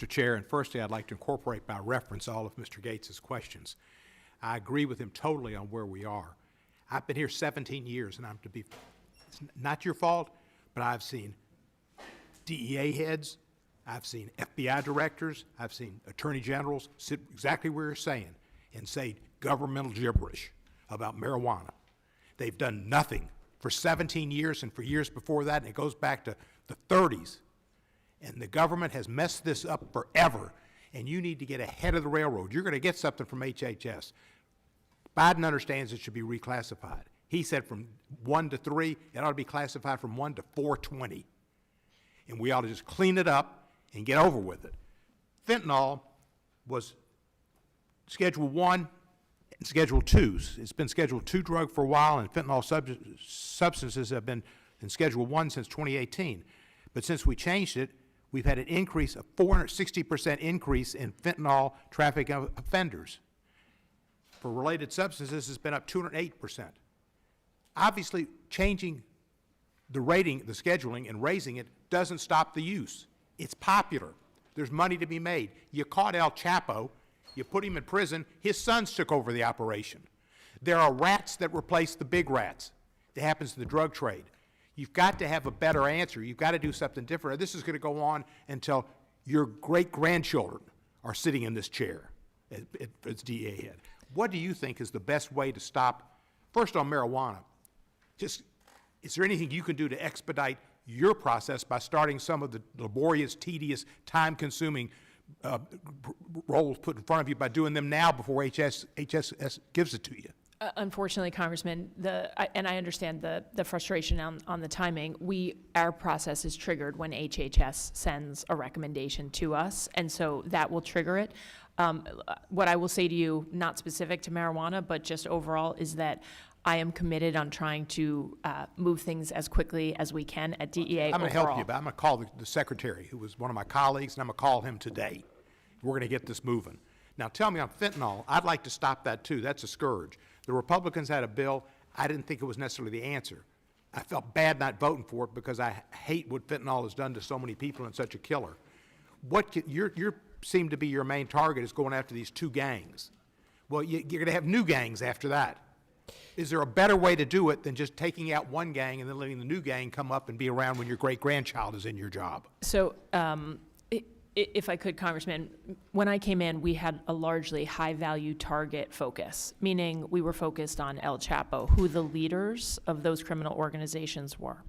Mr. Chair, and firstly, I'd like to incorporate by reference all of Mr. Gaetz's questions. I agree with him totally on where we are. I've been here 17 years, and it's not your fault, but I've seen DEA heads, I've seen FBI directors, I've seen attorney generals sit exactly where you're saying and say governmental gibberish about marijuana. They've done nothing for 17 years and for years before that, and it goes back to the 30s. And the government has messed this up forever, and you need to get ahead of the railroad. You're going to get something from HHS. Biden understands it should be reclassified. He said from 1 to 3, it ought to be classified from 1 to 420. And we ought to just clean it up and get over with it. Fentanyl was Schedule 1 and Schedule 2. It's been Schedule 2 drug for a while, and fentanyl substances have been in Schedule 1 since 2018. But since we changed it, we've had an increase, a 460% increase in fentanyl traffic offenders. For related substances, it's been up 208%. Obviously, changing the rating, the scheduling, and raising it doesn't stop the use. It's popular. There's money to be made. You caught El Chapo, you put him in prison, his sons took over the operation. There are rats that replace the big rats. That happens in the drug trade. You've got to have a better answer. You've got to do something different. This is going to go on until your great-grandchildren are sitting in this chair as DEA head. What do you think is the best way to stop, first on marijuana, is there anything you can do to expedite your process by starting some of the laborious, tedious, time-consuming roles put in front of you by doing them now before HHS gives it to you? Unfortunately, Congressman, and I understand the frustration on the timing. Our process is triggered when HHS sends a recommendation to us, and so that will trigger it. What I will say to you, not specific to marijuana, but just overall, is that I am committed on trying to move things as quickly as we can at DEA. I'm going to help you, but I'm going to call the secretary, who was one of my colleagues, and I'm going to call him today. We're going to get this moving. Now, tell me on fentanyl, I'd like to stop that too. That's a scourge. The Republicans had a bill. I didn't think it was necessarily the answer. I felt bad not voting for it because I hate what fentanyl has done to so many people and such a killer. You seem to be your main target is going after these two gangs. Well, you're going to have new gangs after that. Is there a better way to do it than just taking out one gang and then letting the new gang come up and be around when your great-grandchild is in your job? So, if I could, Congressman, when I came in, we had a largely high-value target focus, meaning we were focused on El Chapo, who the leaders of those criminal organizations were.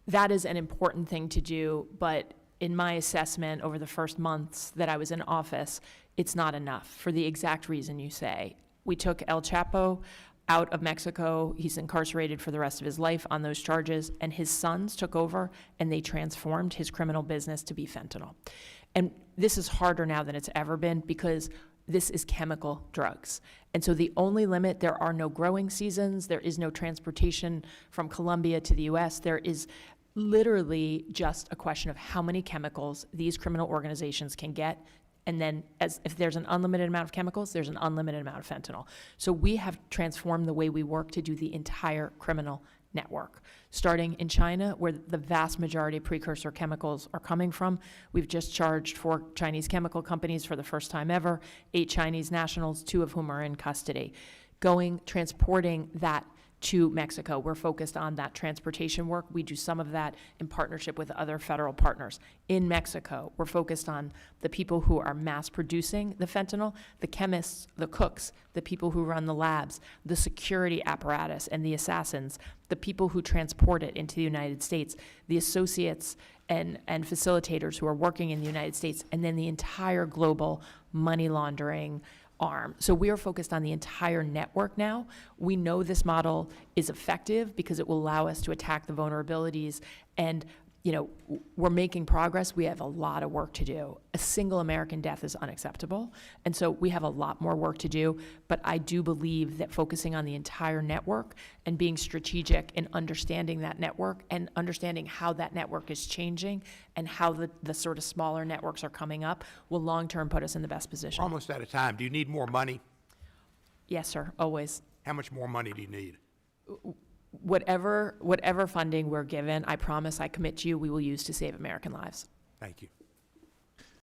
That is an important thing to do, but in my assessment over the first months that I was in office, it's not enough for the exact reason you say. We took El Chapo out of Mexico. He's incarcerated for the rest of his life on those charges, and his sons took over and they transformed his criminal business to be fentanyl. And this is harder now than it's ever been because this is chemical drugs. And so the only limit, there are no growing seasons, there is no transportation from Colombia to the US, there is literally just a question of how many chemicals these criminal organizations can get. And then if there's an unlimited amount of chemicals, there's an unlimited amount of fentanyl. So we have transformed the way we work to do the entire criminal network. Starting in China, where the vast majority of precursor chemicals are coming from. We've just charged 4 Chinese chemical companies for the first time ever, 8 Chinese nationals, 2 of whom are in custody. Transporting that to Mexico. We're focused on that transportation work. We do some of that in partnership with other federal partners. In Mexico, we're focused on the people who are mass producing the fentanyl, the chemists, the cooks, the people who run the labs, the security apparatus and the assassins, the people who transport it into the United States, the associates and facilitators who are working in the United States, and then the entire global money laundering arm. So we are focused on the entire network now. We know this model is effective because it will allow us to attack the vulnerabilities, and we're making progress. We have a lot of work to do. A single American death is unacceptable, and so we have a lot more work to do, but I do believe that focusing on the entire network and being strategic in understanding that network and understanding how that network is changing and how the sort of smaller networks are coming up will long-term put us in the best position. We're almost out of time. Do you need more money? Yes, sir, always. How much more money do you need? Whatever funding we're given, I promise, I commit to you, we will use to save American lives. Thank you.